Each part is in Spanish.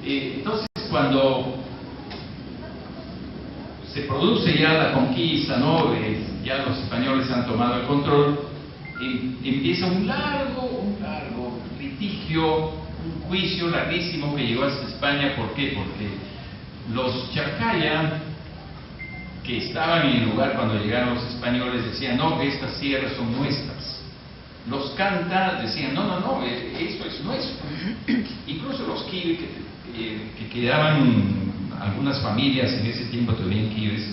Entonces, cuando se produce ya la conquista, ¿no? Ya los españoles han tomado el control, empieza un largo litigio, un juicio larguísimo que llegó hasta España. ¿Por qué? Porque los Chacaya, que estaban en el lugar cuando llegaron los españoles, decían: no, estas tierras son nuestras. Los Canta decían: no, esto es nuestro. Incluso los Quibe, que quedaban algunas familias en ese tiempo todavía en Quibes,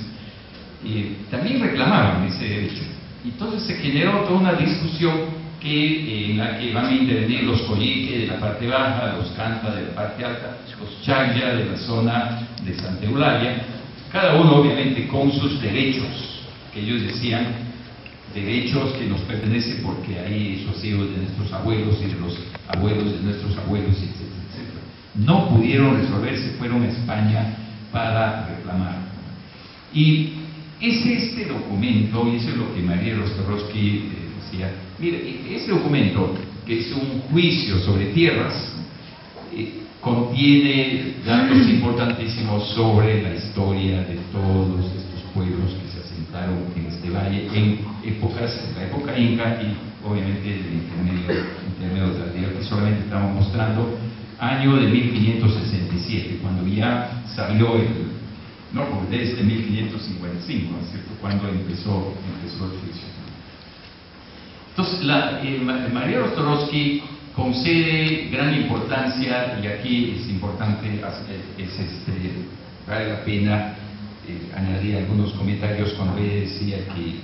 también reclamaban ese derecho. Entonces se generó toda una discusión en la que van a intervenir los Coyique de la parte baja, los Canta de la parte alta, los Chaya de la zona de Santa Eulalia, cada uno obviamente con sus derechos, que ellos decían derechos que nos pertenecen porque ahí esos hijos de nuestros abuelos y de los abuelos de nuestros abuelos, etcétera, etcétera. No pudieron resolverse, fueron a España para reclamar. Y es este documento, y eso es lo que María Rostorowski decía, mire, este documento, que es un juicio sobre tierras, contiene datos importantísimos sobre la historia de todos estos pueblos que se asentaron en este valle en la época inca y obviamente el intermedio tardío. Aquí solamente estamos mostrando año de 1567, cuando ya salió desde 1555, ¿no es cierto?, cuando empezó el juicio. Entonces, María Rostorowski concede gran importancia, y aquí es importante, vale la pena añadir algunos comentarios cuando ella decía que,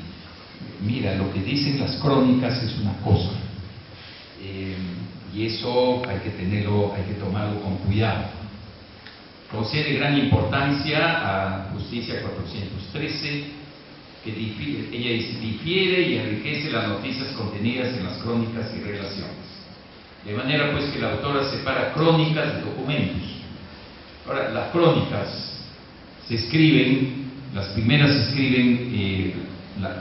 mira, lo que dicen las crónicas es una cosa, y eso hay que tomarlo con cuidado. Concede gran importancia a Justicia 413, que ella difiere y enriquece las noticias contenidas en las crónicas y relaciones. De manera pues que la autora separa crónicas de documentos. Ahora, las crónicas se escriben, las primeras se escriben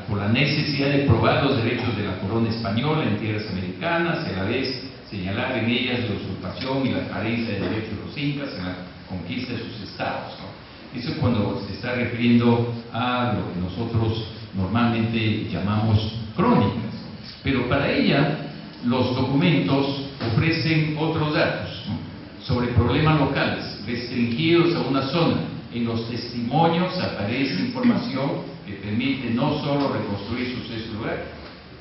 por la necesidad de probar los derechos de la corona española en tierras americanas, y a la vez señalar en ellas la usurpación y la carencia de derechos de los incas en la conquista de sus estados, ¿no? Eso es cuando se está refiriendo a lo que nosotros normalmente llamamos crónicas. Pero para ella, los documentos ofrecen otros datos, ¿no?, sobre problemas locales, restringidos a una zona. En los testimonios aparece información que permite no solo reconstruir sucesos lugares,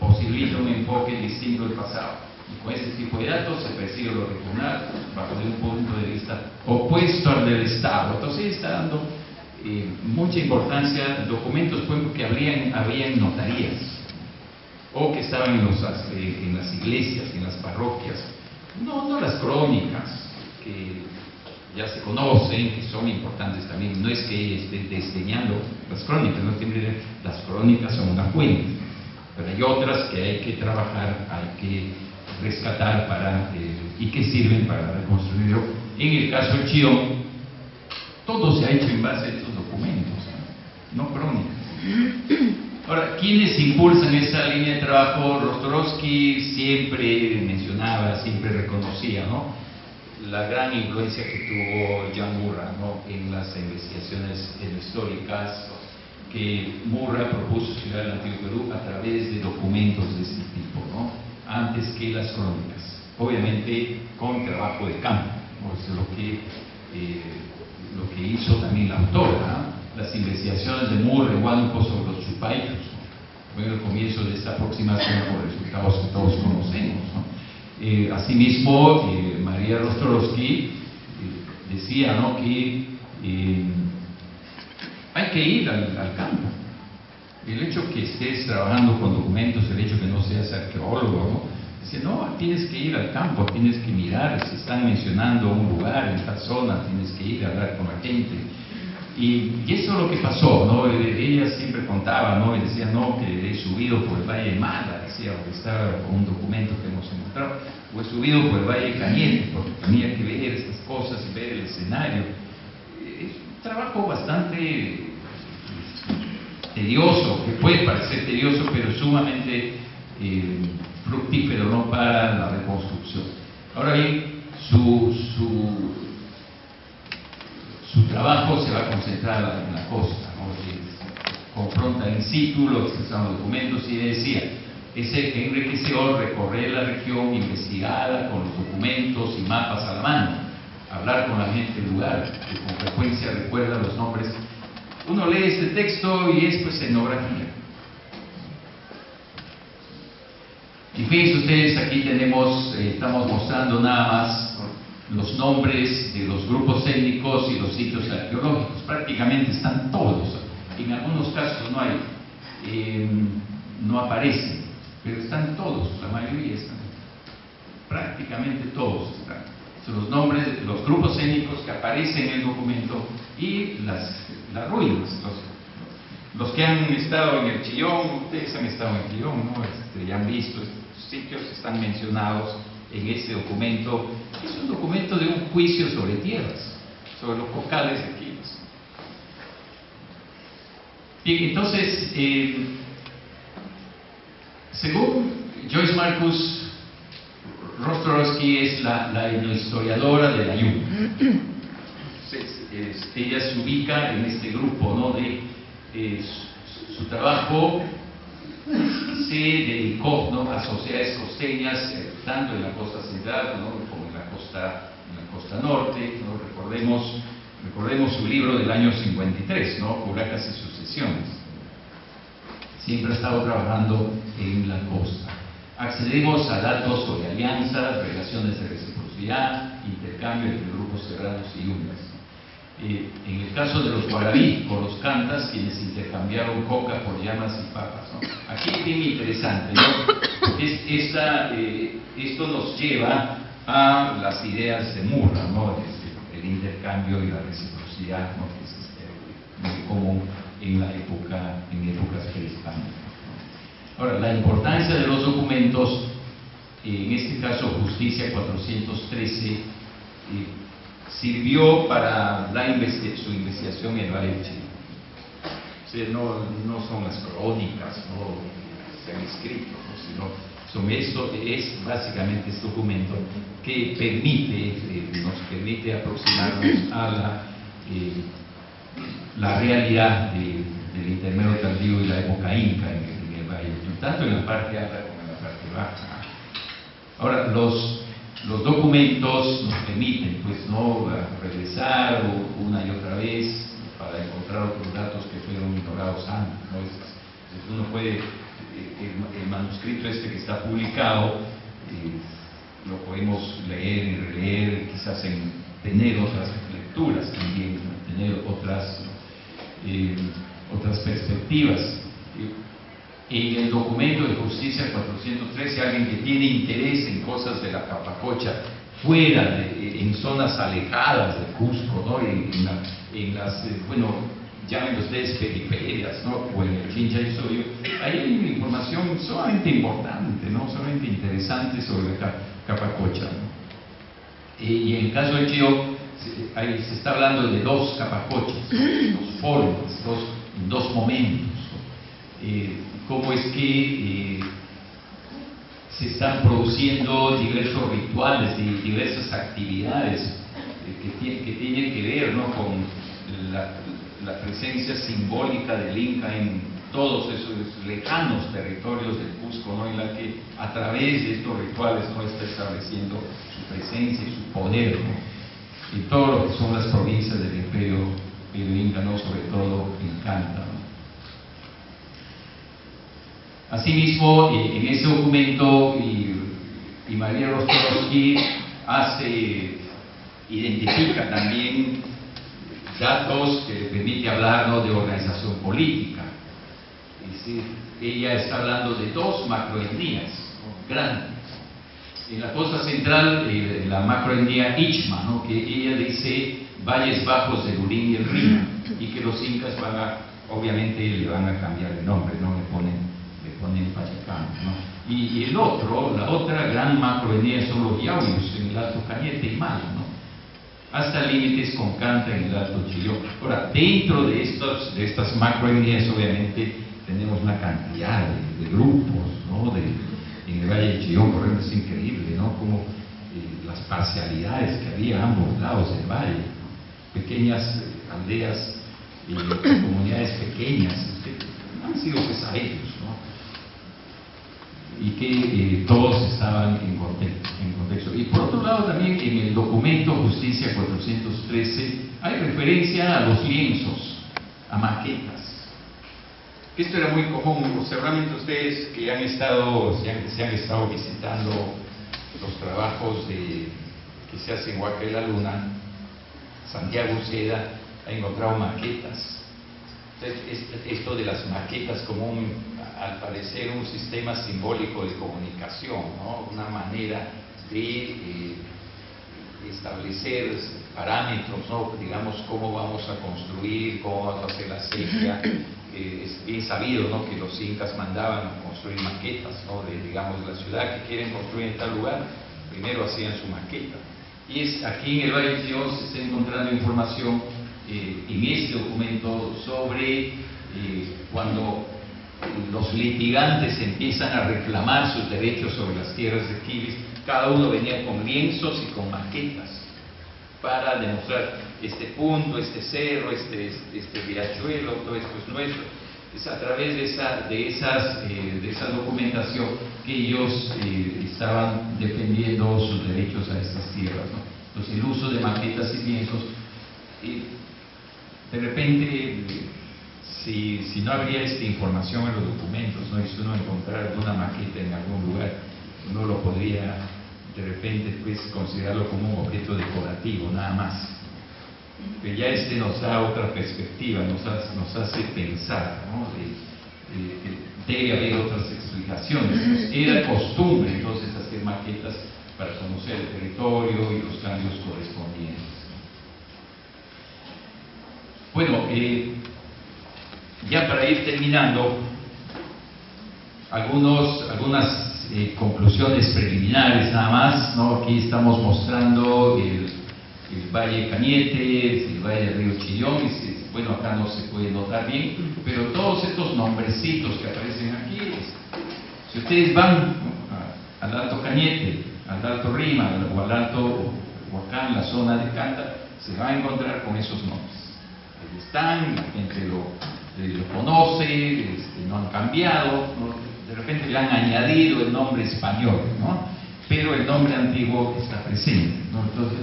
posibilita un enfoque distinto del pasado. Y con este tipo de datos se persigue lo regional bajo un punto de vista opuesto al del Estado. Entonces está dando mucha importancia a documentos, por ejemplo, que habrían notarías, o que estaban en las iglesias, en las parroquias. No las crónicas, que ya se conocen, que son importantes también. No es que ella esté desdeñando las crónicas, no tiene idea. Las crónicas son una fuente, pero hay otras que hay que trabajar, hay que rescatar y que sirven para reconstruirlo. En el caso de Chillón, todo se ha hecho en base a estos documentos, no crónicas. Ahora, ¿quiénes impulsan esa línea de trabajo? Rostorowski siempre mencionaba, siempre reconocía, ¿no?, la gran influencia que tuvo Jan Murra, ¿no?, en las investigaciones históricas que Murra propuso estudiar el Antiguo Perú a través de documentos de este tipo, ¿no?, antes que las crónicas, obviamente con trabajo de campo, ¿no? Eso es lo que hizo también la autora, ¿no?, las investigaciones de Murra y Huánuco sobre los chupaitos, ¿no?, fue el comienzo de esta aproximación por resultados que todos conocemos, ¿no? Asimismo, María Rostorowski decía, ¿no?, que hay que ir al campo. El hecho que estés trabajando con documentos, el hecho que no seas arqueólogo, ¿no?, dice, no, tienes que ir al campo, tienes que mirar, si están mencionando un lugar en tal zona, tienes que ir a hablar con la gente. Y eso es lo que pasó, ¿no? Ella siempre contaba, ¿no?, y decía, no, que he subido por el Valle de Mala, decía, porque estaba con un documento que hemos encontrado, o he subido por el Valle de Cañete, porque tenía que ver estas cosas y ver el escenario. Es un trabajo bastante tedioso, que puede parecer tedioso, pero sumamente fructífero, ¿no?, para la reconstrucción. Ahora bien, trabajo se va a concentrar en la costa, ¿no? Confronta in situ los que son los documentos y decía, es enriquecedor recorrer la región, investigarla con los documentos y mapas a la mano, hablar con la gente del lugar, que con frecuencia recuerda los nombres. Uno lee este texto y es pues etnografía. Y fíjense ustedes, aquí estamos mostrando nada más los nombres de los grupos étnicos y los sitios arqueológicos. Prácticamente están todos. En algunos casos no aparecen, pero están todos, la mayoría están. Prácticamente todos están. Son los nombres de los grupos étnicos que aparecen en el documento y las ruinas. Los que han estado en el Chillón, ustedes han estado en el Chillón, ¿no? Ya han visto, estos sitios están mencionados en este documento. Es un documento de un juicio sobre tierras, sobre los cocales de Quilmes. Bien, entonces, según Joyce Marcus, Rostorowski es la historiadora de la Yuma. Ella se ubica en este grupo, ¿no? Su trabajo se dedicó, ¿no?, a sociedades costeñas, tanto en la costa central, ¿no?, como en la costa norte, ¿no? Recordemos su libro del año 53, ¿no?, Curacas y sucesiones. Siempre ha estado trabajando en la costa. Accedemos a datos sobre alianzas, relaciones de reciprocidad, intercambio entre grupos serranos y yungas. En el caso de los guarabí, con los cantas, quienes intercambiaron coca por llamas y papas, ¿no? Aquí es bien interesante, ¿no? Porque esto nos lleva a las ideas de Murra, ¿no? El intercambio y la reciprocidad, ¿no?, que es muy común en épocas prehispánicas, ¿no? Ahora, la importancia de los documentos, en este caso Justicia 413, sirvió para su investigación en el Valle del Chillón. O sea, no son las crónicas, no se han escrito, ¿no?, sino esto es básicamente este documento que nos permite aproximarnos a la realidad del intermedio tardío y la época inca en el Valle, tanto en la parte alta como en la parte baja. Ahora, los documentos nos permiten, pues, no regresar una y otra vez para encontrar otros datos que fueron ignorados antes, ¿no? Uno puede, el manuscrito que está publicado, lo podemos leer y releer, quizás tener otras lecturas también, tener otras perspectivas. En el documento de Justicia 413, alguien que tiene interés en cosas de la Capacocha, fuera, en zonas alejadas de Cusco, ¿no?, en las, llamen ustedes periferias, ¿no?, o en el Chincha y Soyo, ahí hay una información sumamente importante, ¿no?, sumamente interesante sobre la Capacocha, ¿no? Y en el caso del Chillón, ahí se está hablando de dos Capacochas, dos formas, dos momentos, ¿no? Cómo es que se están produciendo diversos rituales y diversas actividades que tienen que ver, ¿no?, con la presencia simbólica del Inca en todos esos lejanos territorios del Cusco, ¿no?, en la que a través de estos rituales, ¿no?, está estableciendo su presencia y su poder, ¿no?, en todo lo que son las provincias del Imperio Inca, ¿no?, sobre todo en Canta, ¿no? Asimismo, en ese documento, y María Rostorowski identifica también datos que le permite hablar, ¿no?, de organización política. Es decir, ella está hablando de dos macroetnías, ¿no?, grandes. En la costa central, la macroetnia Ichma, ¿no?, que ella dice valles bajos del Urín y el Rin, y que los incas obviamente le van a cambiar el nombre, ¿no?, le ponen Pachacán, ¿no? Y la otra gran macroetnia son los yauyos en el Alto Cañete y Maya, ¿no?, hasta límites con Canta en el Alto Chillón. Ahora, dentro de estas macroetnias, obviamente, tenemos una cantidad de grupos, ¿no?, en el Valle del Chillón, por ejemplo, es increíble, ¿no?, como las parcialidades que había a ambos lados del valle, ¿no?, pequeñas aldeas, comunidades pequeñas, han sido pues a ellos, ¿no? Y que todos estaban en contexto. Y por otro lado también en el documento Justicia 413 hay referencia a los lienzos, a maquetas. Esto era muy común, seguramente ustedes que se han estado visitando los trabajos que se hacen en Huaca de la Luna, Santiago Uceda, ha encontrado maquetas. Entonces, esto de las maquetas como al parecer un sistema simbólico de comunicación, ¿no? Una manera de establecer parámetros, ¿no? Digamos, cómo vamos a construir, cómo vamos a hacer la sequía. Es bien sabido, ¿no?, que los incas mandaban construir maquetas, ¿no?, de, digamos, la ciudad que quieren construir en tal lugar, primero hacían su maqueta. Y es aquí en el Valle del Chillón se está encontrando información en este documento sobre cuando los litigantes empiezan a reclamar sus derechos sobre las tierras de Quibis, cada uno venía con lienzos y con maquetas para demostrar este punto, este cerro, este riachuelo, todo esto es nuestro. Es a través de esa documentación que ellos estaban defendiendo sus derechos a estas tierras, ¿no? Entonces el uso de maquetas y lienzos, de repente, si no habría esta información en los documentos, ¿no?, y si uno encontrara alguna maqueta en algún lugar, uno lo podría de repente pues considerarlo como un objeto decorativo, nada más. Pero ya nos da otra perspectiva, nos hace pensar, ¿no?, debe haber otras explicaciones. Era costumbre entonces hacer maquetas para conocer el territorio y los cambios correspondientes. Bueno, ya para ir terminando, algunas conclusiones preliminares nada más, ¿no? Aquí estamos mostrando el Valle Cañete, el Valle del Río Chillón, bueno, acá no se puede notar bien, pero todos estos nombrecitos que aparecen aquí, si ustedes van al Alto Cañete, al Alto Rima o al Alto Huacán, la zona de Canta, se va a encontrar con esos nombres. Ahí están, la gente lo conoce, no han cambiado, ¿no? De repente le han añadido el nombre español, ¿no?, pero el nombre antiguo está presente, ¿no? Entonces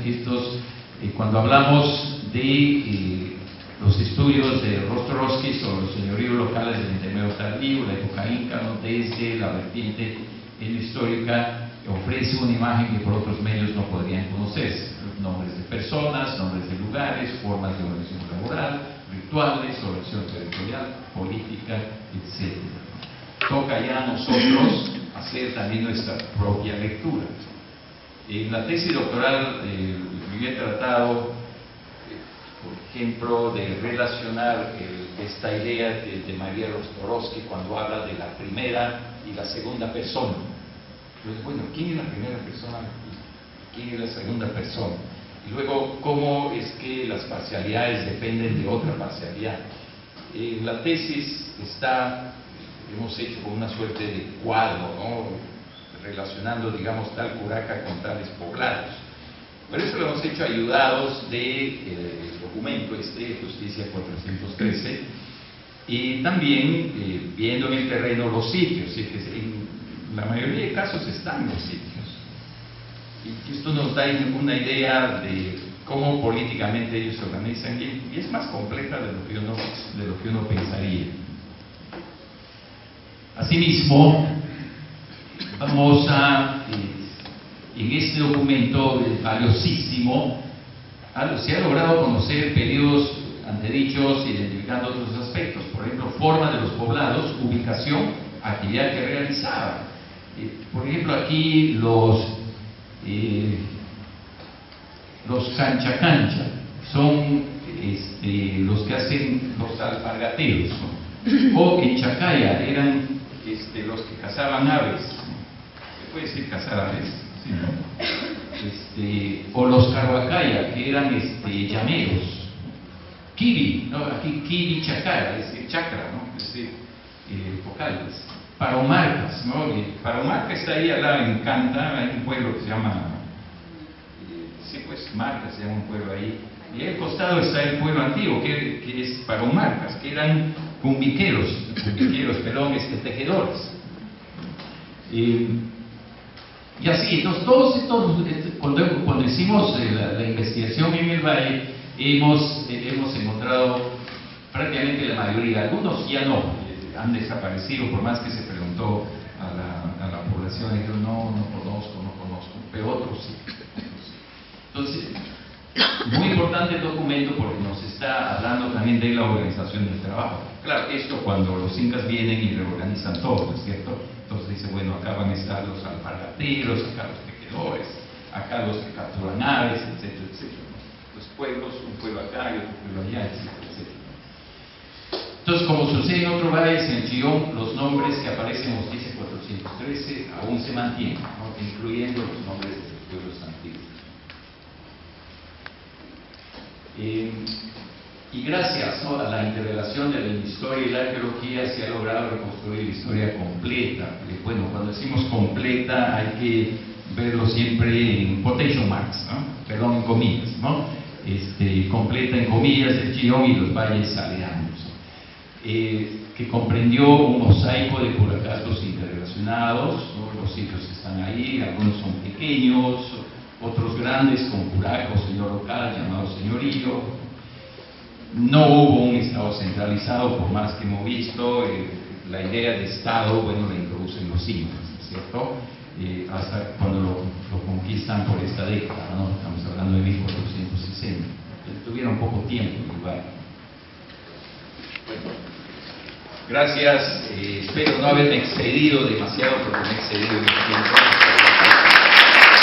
cuando hablamos de los estudios de Rostrovsky sobre los señoríos locales del intermedio tardío, la época inca, ¿no?, desde la vertiente histórica, ofrece una imagen que por otros medios no podrían conocerse: nombres de personas, nombres de lugares, formas de organización laboral, rituales, organización territorial, política, etc. Toca ya a nosotros hacer también nuestra propia lectura. En la tesis doctoral yo he tratado, por ejemplo, de relacionar esta idea de María Rostrovsky cuando habla de la primera y la segunda persona. Entonces, bueno, ¿quién es la primera persona y quién es la segunda persona? Y luego, ¿cómo es que las parcialidades dependen de otra parcialidad? La tesis hemos hecho con una suerte de cuadro, ¿no?, relacionando, digamos, tal curaca con tales poblados. Pero eso lo hemos hecho ayudados del documento Justicia 413, y también viendo en el terreno los sitios, y que en la mayoría de casos están los sitios. Y esto nos da una idea de cómo políticamente ellos se organizan, y es más compleja de lo que uno pensaría. Asimismo, vamos en este documento valiosísimo, se ha logrado conocer periodos antedichos, identificando otros aspectos, por ejemplo, forma de los poblados, ubicación, actividad que realizaban. Por ejemplo, aquí los cancha son los que hacen los alpargateros, ¿no? O en Chacaya eran los que cazaban aves, se puede decir cazar aves, ¿sí, no? O los Carhuacaya, que eran llameros. Kiri, ¿no? Aquí Kiri Chacaya, es decir, chacra, ¿no? Es decir, vocales. Paromarcas, ¿no? Paromarca está ahí al lado en Canta, hay un pueblo que se llama, sí, pues Marca se llama un pueblo ahí, y al costado costado está el pueblo antiguo, que es parahumarcas, que eran cumbiqueros, tejedores. Y así, entonces todos estos, cuando hicimos la investigación en el Valle, hemos encontrado prácticamente la mayoría. Algunos ya no, han desaparecido, por más que se preguntó a la población, dijeron no conozco, pero otros sí. Entonces, muy importante el documento porque nos está hablando también de la organización del trabajo. Claro, esto cuando los incas vienen y reorganizan todo, ¿no es cierto? Entonces dice, bueno, acá van a estar los alpargateros, acá los tejedores, acá los que capturan aves, etcétera, etcétera. Los pueblos, un pueblo acá y otro pueblo allá, etcétera, etcétera. Entonces, como sucede en otros valles, en Chillón, los nombres que aparecen en Justicia 413 aún se mantienen, ¿no? Incluyendo los nombres de los pueblos antiguos. Y gracias, ¿no?, a la interrelación de la historia y la arqueología se ha logrado reconstruir la historia completa. Bueno, cuando decimos completa hay que verlo siempre en quotation marks, ¿no? Perdón, en comillas, ¿no? Completa en comillas el Chillón y los valles aledaños, que comprendió un mosaico de pueblos interrelacionados, ¿no? Los sitios están ahí, algunos son pequeños, otros grandes con curaco, señor local, llamado señorío. No hubo un Estado centralizado, por más que hemos visto, la idea de Estado, bueno, la introducen los incas, ¿cierto? Hasta cuando lo conquistan por esta década, ¿no? Estamos hablando de 1460. Tuvieron poco tiempo en el valle. Bueno, gracias, espero no haberme excedido demasiado porque me he excedido en el tiempo.